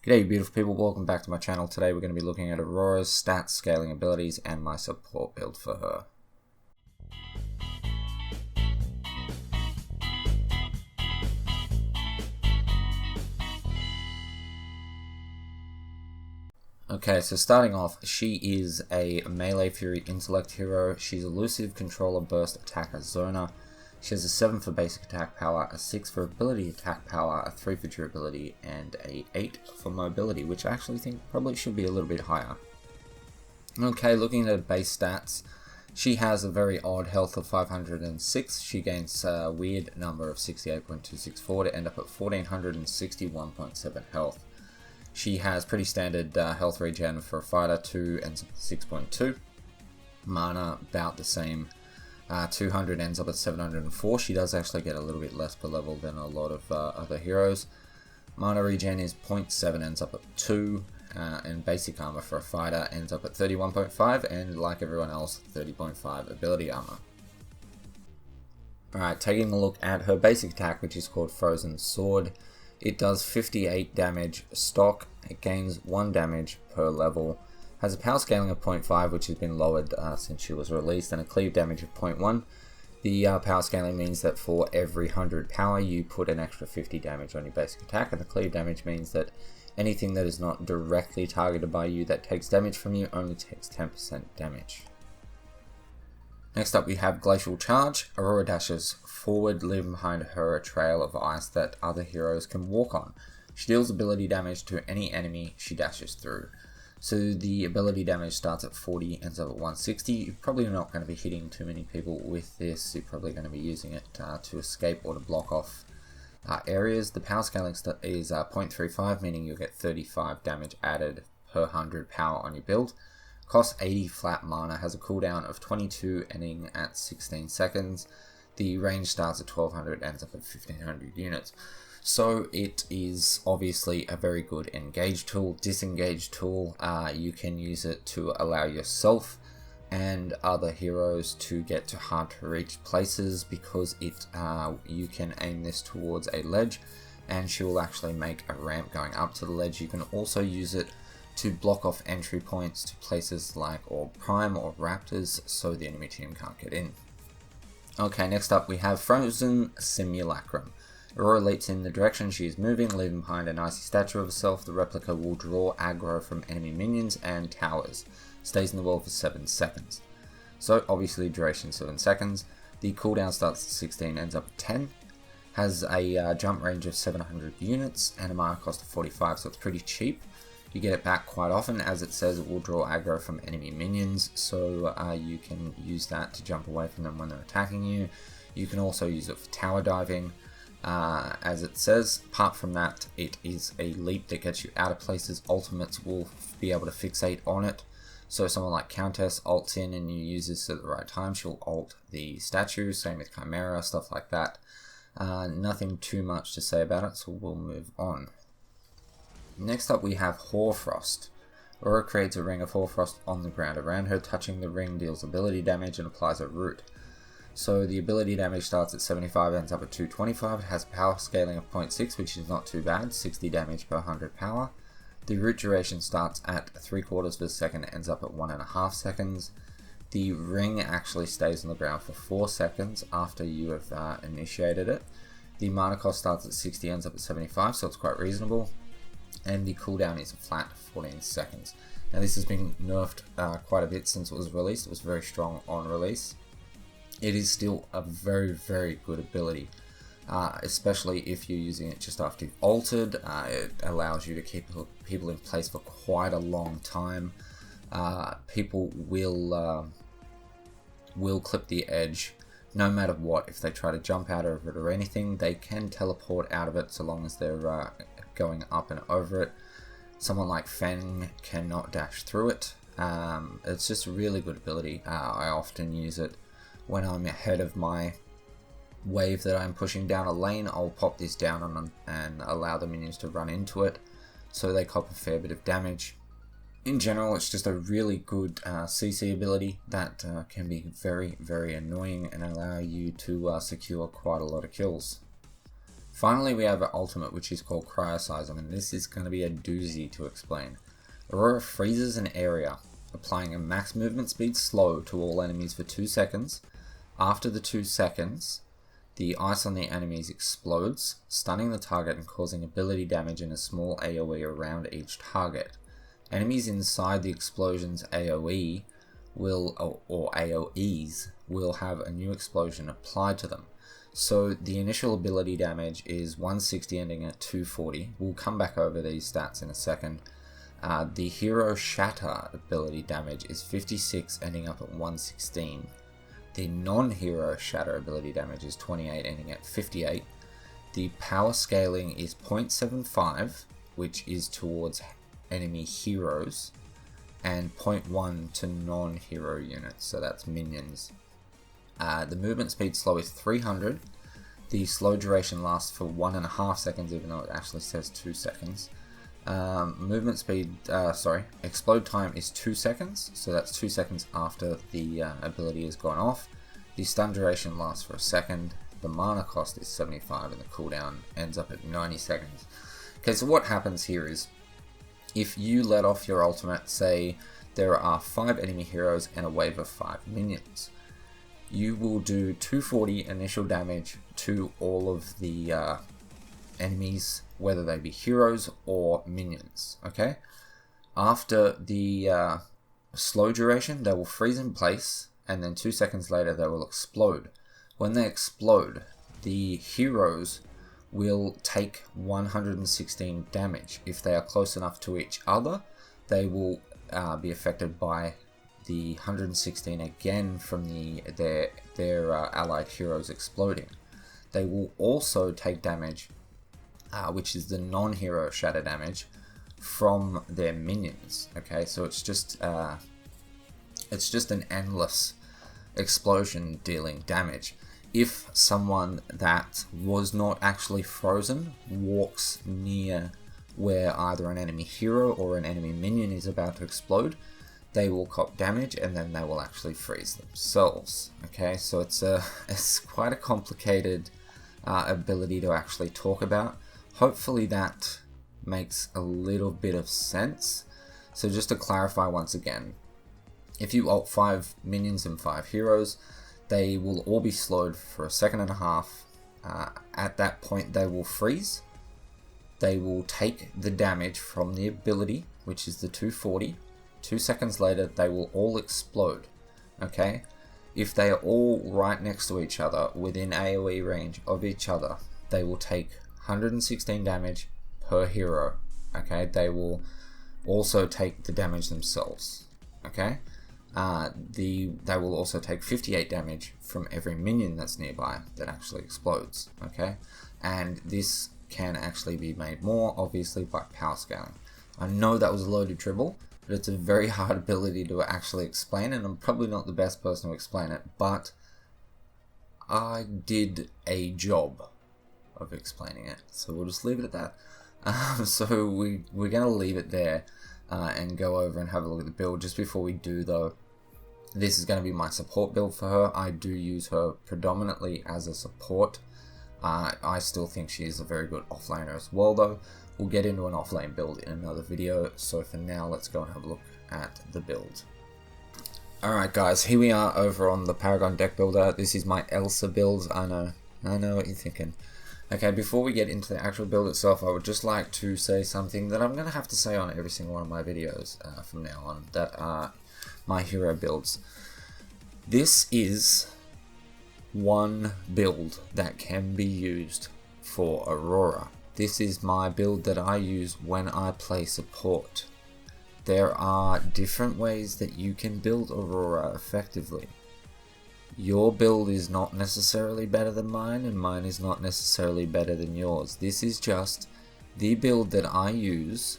G'day you beautiful people, welcome back to my channel. Today we're going to be looking at Aurora's stats, scaling abilities, and my support build for her. Okay, so starting off, she is a melee fury intellect hero. She's elusive, controller, burst, attacker, zoner. She has a 7 for basic attack power, a 6 for ability attack power, a 3 for durability, and a 8 for mobility, which I actually think probably should be a little bit higher. Okay, looking at her base stats, she has a very odd health of 506. She gains a weird number of 68.264 to end up at 1461.7 health. She has pretty standard health regen for a fighter, 2 ends up at 6.2. Mana, about the same. 200 ends up at 704. She does actually get a little bit less per level than a lot of other heroes. Mana regen is 0.7, ends up at 2. And basic armor for a fighter ends up at 31.5. And like everyone else, 30.5 ability armor. Alright, taking a look at her basic attack, which is called Frozen Sword. It does 58 damage stock. It gains 1 damage per level. Has a power scaling of 0.5, which has been lowered since she was released, and a cleave damage of 0.1. The power scaling means that for every 100 power, you put an extra 50 damage on your basic attack, and the cleave damage means that anything that is not directly targeted by you that takes damage from you only takes 10% damage. Next up we have Glacial Charge. Aurora dashes forward, leaving behind her a trail of ice that other heroes can walk on. She deals ability damage to any enemy she dashes through. So the ability damage starts at 40, ends up at 160. You're probably not going to be hitting too many people with this. You're probably going to be using it to escape or to block off areas. The power scaling is 0.35, meaning you'll get 35 damage added per 100 power on your build. Costs 80 flat mana, has a cooldown of 22, ending at 16 seconds. The range starts at 1200, ends up at 1500 units. So it is obviously a very good engage tool, disengage tool. You can use it to allow yourself and other heroes to get to hard to reach places, because you can aim this towards a ledge and she will actually make a ramp going up to the ledge. You can also use it to block off entry points to places like Orb Prime or Raptors, so the enemy team can't get in. Okay, next up we have Frozen Simulacrum. Aurora leaps in the direction she is moving, leaving behind an icy statue of herself. The replica will draw aggro from enemy minions and towers. Stays in the world for 7 seconds. So obviously duration 7 seconds. The cooldown starts at 16, ends up at 10. Has a jump range of 700 units and a mana cost of 45, so it's pretty cheap. You get it back quite often, as it says it will draw aggro from enemy minions, so you can use that to jump away from them when they're attacking you. You can also use it for tower diving. As it says, apart from that, it is a leap that gets you out of places. Ultimates will be able to fixate on it. So someone like Countess ults in and you use this at the right time, she'll ult the statue. Same with Chimera, stuff like that. Nothing too much to say about it, so we'll move on. Next up we have Hoarfrost. Aurora creates a ring of Hoarfrost on the ground around her. Touching the ring deals ability damage and applies a root. So the ability damage starts at 75, ends up at 225. It has power scaling of 0.6, which is not too bad, 60 damage per 100 power. The root duration starts at 3/4 of a second, ends up at 1.5 seconds. The ring actually stays on the ground for 4 seconds after you have initiated it. The mana cost starts at 60, ends up at 75, so it's quite reasonable. And the cooldown is a flat 14 seconds. Now this has been nerfed quite a bit since it was released. It was very strong on release. It is still a very, very good ability, especially if you're using it just after you've altered. It allows you to keep people in place for quite a long time. People will clip the edge no matter what. If they try to jump out of it or anything, they can teleport out of it so long as they're going up and over it. Someone like Fang cannot dash through it. It's just a really good ability. I often use it when I'm ahead of my wave that I'm pushing down a lane. I'll pop this down on them and allow the minions to run into it, so they cop a fair bit of damage. In general, it's just a really good CC ability that can be very, very annoying and allow you to secure quite a lot of kills. Finally, we have an ultimate, which is called Cryoseism, and this is going to be a doozy to explain. Aurora freezes an area, applying a max movement speed slow to all enemies for 2 seconds. After the 2 seconds, the ice on the enemies explodes, stunning the target and causing ability damage and a small AoE around each target. Enemies inside the explosion's AoE or AoEs will have a new explosion applied to them. So the initial ability damage is 160 ending at 240. We'll come back over these stats in a second. The Hero Shatter ability damage is 56 ending up at 116. The non-Hero Shatter ability damage is 28 ending at 58. The power scaling is 0.75, which is towards enemy heroes, and 0.1 to non-hero units, so that's minions. The movement speed slow is 300. The slow duration lasts for 1.5 seconds, even though it actually says 2 seconds. Explode time is 2 seconds, so that's 2 seconds after the ability has gone off. The stun duration lasts for a second. The mana cost is 75, and the cooldown ends up at 90 seconds. Okay, so what happens here is, if you let off your ultimate, say there are 5 enemy heroes and a wave of 5 minions, you will do 240 initial damage to all of the enemies, whether they be heroes or minions, okay? After the slow duration, they will freeze in place, and then 2 seconds later they will explode. When they explode, the heroes will take 116 damage. If they are close enough to each other, they will be affected by the 116 again from their allied heroes exploding. They will also take damage, which is the non-hero shatter damage, from their minions. Okay, so it's just an endless explosion dealing damage. If someone that was not actually frozen walks near where either an enemy hero or an enemy minion is about to explode, they will cop damage and then they will actually freeze themselves. Okay, so it's quite a complicated ability to actually talk about. Hopefully that makes a little bit of sense. So just to clarify once again, if you ult 5 minions and 5 heroes, they will all be slowed for 1.5 seconds. At that point they will freeze. They will take the damage from the ability, which is the 240. 2 seconds later they will all explode. Okay? If they are all right next to each other, within AoE range of each other, they will take 116 damage per hero. Okay? They will also take the damage themselves. Okay? They will also take 58 damage from every minion that's nearby that actually explodes. Okay? And this can actually be made more, obviously, by power scaling. I know that was a loaded dribble, but it's a very hard ability to actually explain, and I'm probably not the best person to explain it, but I did a job of explaining it, so we'll just leave it at that. So we're going to leave it there and go over and have a look at the build. Just before we do though, this is going to be my support build for her. I do use her predominantly as a support. I still think she is a very good offlaner as well though. We'll get into an offlane build in another video, so for now let's go and have a look at the build. Alright guys, here we are over on the Paragon deck builder. This is my Elsa build. I know what you're thinking. Okay, before we get into the actual build itself, I would just like to say something that I'm going to have to say on every single one of my videos from now on, that are my hero builds. This is one build that can be used for Aurora. This is my build that I use when I play support. There are different ways that you can build Aurora effectively. Your build is not necessarily better than mine, and mine is not necessarily better than yours. This is just the build that I use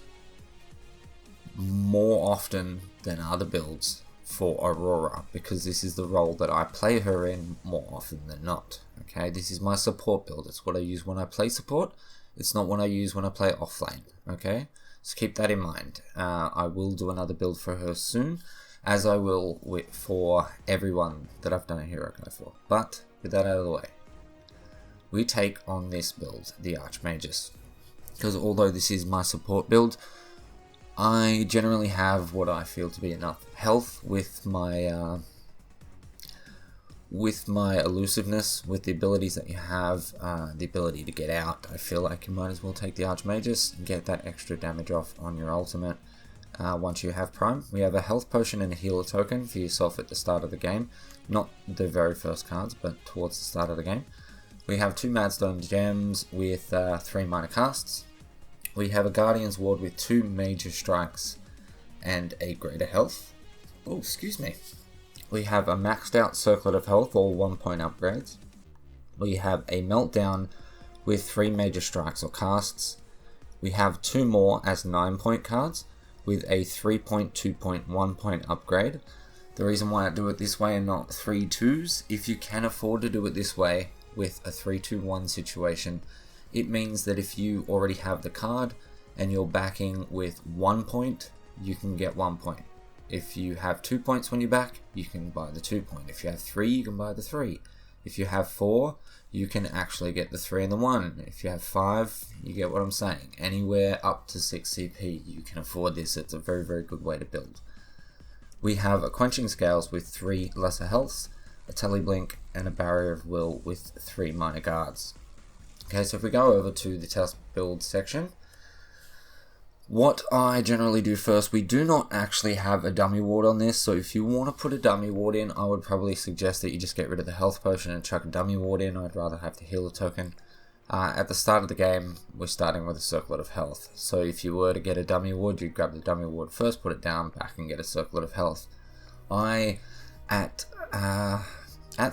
more often than other builds for Aurora, because this is the role that I play her in more often than not. Okay, this is my support build. It's what I use when I play support. It's not what I use when I play offlane. Okay, so keep that in mind. I will do another build for her soon, as I will for everyone that I've done a hero guide for. But with that out of the way, we take on this build, the Archmagus. Because although this is my support build, I generally have what I feel to be enough health with my elusiveness, with the abilities that you have, the ability to get out. I feel like you might as well take the Archmagus and get that extra damage off on your ultimate once you have Prime. We have a health potion and a healer token for yourself at the start of the game. Not the very first cards, but towards the start of the game. We have 2 Madstone gems with 3 minor casts. We have a Guardian's Ward with 2 major strikes and a greater health. Oh, excuse me. We have a maxed out Circlet of Health, all 1 point upgrades. We have a Meltdown with 3 major strikes or casts. We have 2 more as 9 point cards with a 3 point, 2 point, 1 point upgrade. The reason why I do it this way and not 3 2s, if you can afford to do it this way with a 3-2-1 situation, it means that if you already have the card and you're backing with 1 point, you can get 1 point. If you have 2 points when you back, you can buy the 2 point. If you have 3, you can buy the 3. If you have 4, you can actually get the 3 and the 1. If you have 5, you get what I'm saying. Anywhere up to 6 CP, you can afford this. It's a very, very good way to build. We have a Quenching Scales with 3 lesser healths, a Teleblink, and a Barrier of Will with 3 minor guards. Okay, so if we go over to the test build section, what I generally do first, we do not actually have a dummy ward on this, so if you want to put a dummy ward in, I would probably suggest that you just get rid of the health potion and chuck a dummy ward in. I'd rather have the healer token. At the start of the game, we're starting with a Circlet of Health, so if you were to get a dummy ward, you'd grab the dummy ward first, put it down, back and get a Circlet of Health. At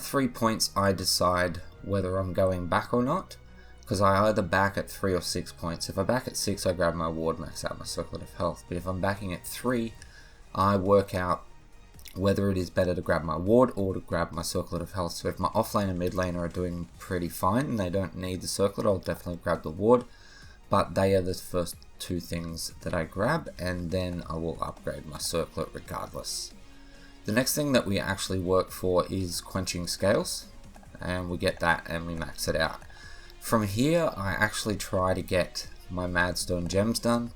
3 points, I decide whether I'm going back or not, because I either back at 3 or 6 points. If I back at 6, I grab my ward, max out my Circlet of Health. But if I'm backing at 3, I work out whether it is better to grab my ward or to grab my Circlet of Health. So if my offlane and mid lane are doing pretty fine and they don't need the Circlet, I'll definitely grab the ward. But they are the first 2 things that I grab, and then I will upgrade my Circlet regardless. The next thing that we actually work for is Quenching Scales, and we get that and we max it out. From here, I actually try to get my Madstone gems done,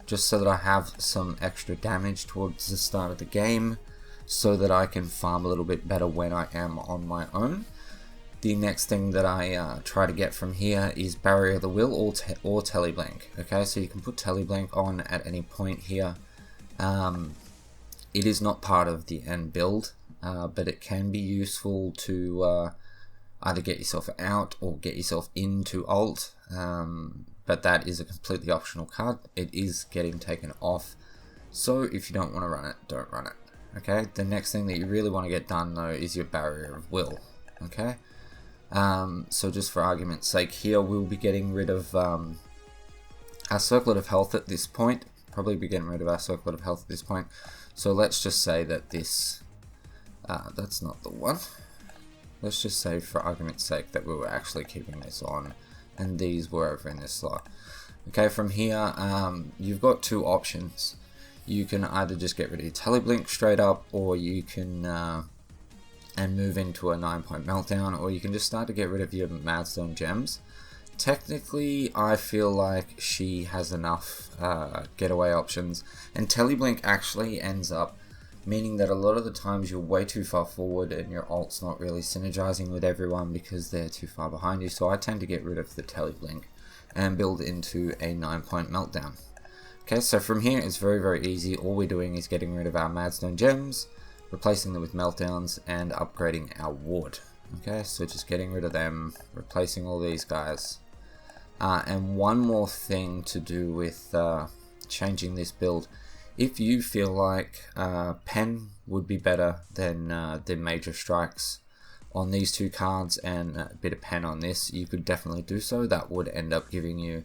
just so that I have some extra damage towards the start of the game, so that I can farm a little bit better when I am on my own. The next thing that I try to get from here is Barrier of the Will or Teleblink. Okay, so you can put Teleblink on at any point here. It is not part of the end build, but it can be useful to either get yourself out or get yourself into ult, but that is a completely optional card. It is getting taken off, so if you don't want to run it, don't run it. Okay, the next thing that you really want to get done though is your Barrier of Will. Okay, so just for argument's sake here, we'll be getting rid of our Circlet of Health at this point. Probably be getting rid of our Circlet of Health at this point. So let's just say that this, that's not the one. Let's just say for argument's sake that we were actually keeping this on and these were over in this slot. Okay, from here, you've got 2 options. You can either just get rid of your Teleblink straight up, or you can and move into a 9 point meltdown, or you can just start to get rid of your Madstone gems. Technically, I feel like she has enough getaway options, and Teleblink actually ends up meaning that a lot of the times you're way too far forward and your ult's not really synergizing with everyone because they're too far behind you. So I tend to get rid of the Teleblink and build into a 9 point meltdown. Okay, so from here it's very, very easy. All we're doing is getting rid of our Madstone gems, replacing them with meltdowns, and upgrading our ward. Okay, so just getting rid of them, replacing all these guys. And one more thing to do with changing this build. If you feel like Pen would be better than Major Strikes on these 2 cards and a bit of Pen on this, you could definitely do so. That would end up giving you,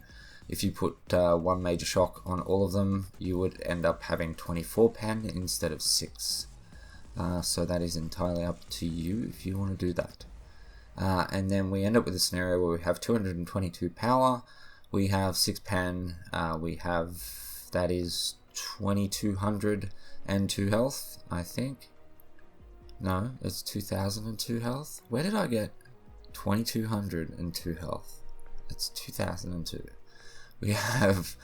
if you put 1 Major Shock on all of them, you would end up having 24 Pen instead of 6. So that is entirely up to you if you want to do that. And then we end up with a scenario where we have 222 power, we have 6 Pen, we have, that is 2202 health, I think. No, it's 2002 health. Where did I get? 2202 health. It's 2002. We have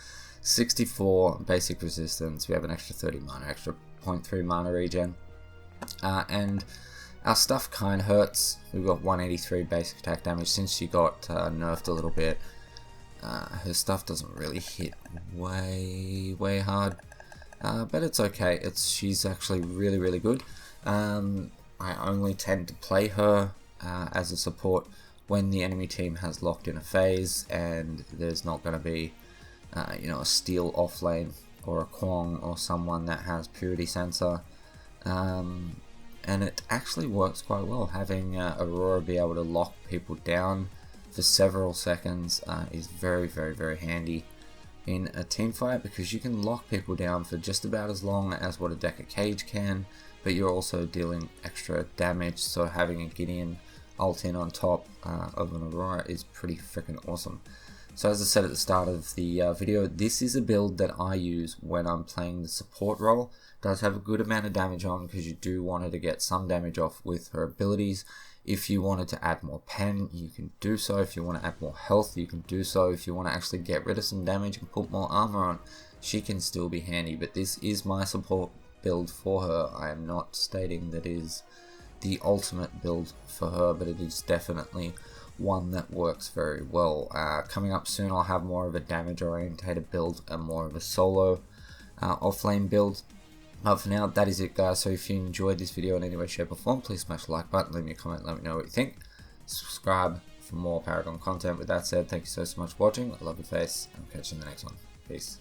64 basic resistance. We have an extra 30 mana, extra 0.3 mana regen. And our stuff kind of hurts. We've got 183 basic attack damage. Since she got nerfed a little bit, her stuff doesn't really hit way hard. But it's okay. She's actually really good. I only tend to play her as a support when the enemy team has locked in a phase and there's not going to be a steal off lane or a Kwong or someone that has purity sensor. And it actually works quite well. Having Aurora be able to lock people down for several seconds is very handy in a team fight, because you can lock people down for just about as long as what a Decker Cage can, but you're also dealing extra damage, so having a Gideon ult in on top of an Aurora is pretty freaking awesome. So as I said at the start of the video, this is a build that I use when I'm playing the support role. It does have a good amount of damage on, because you do want her to get some damage off with her abilities. If you wanted to add more pen, you can do so. If you want to add more health, you can do so. If you want to actually get rid of some damage and put more armor on, she can still be handy. But this is my support build for her. I am not stating that it is the ultimate build for her, but it is definitely one that works very well. Coming up soon, I'll have more of a damage orientated build and more of a solo offlane build. But for now, that is it, guys. So if you enjoyed this video in any way, shape or form, please smash the like button, leave me a comment, let me know what you think. Subscribe for more Paragon content. With that said, thank you so much for watching. I love your face, and I'll catch you in the next one. Peace.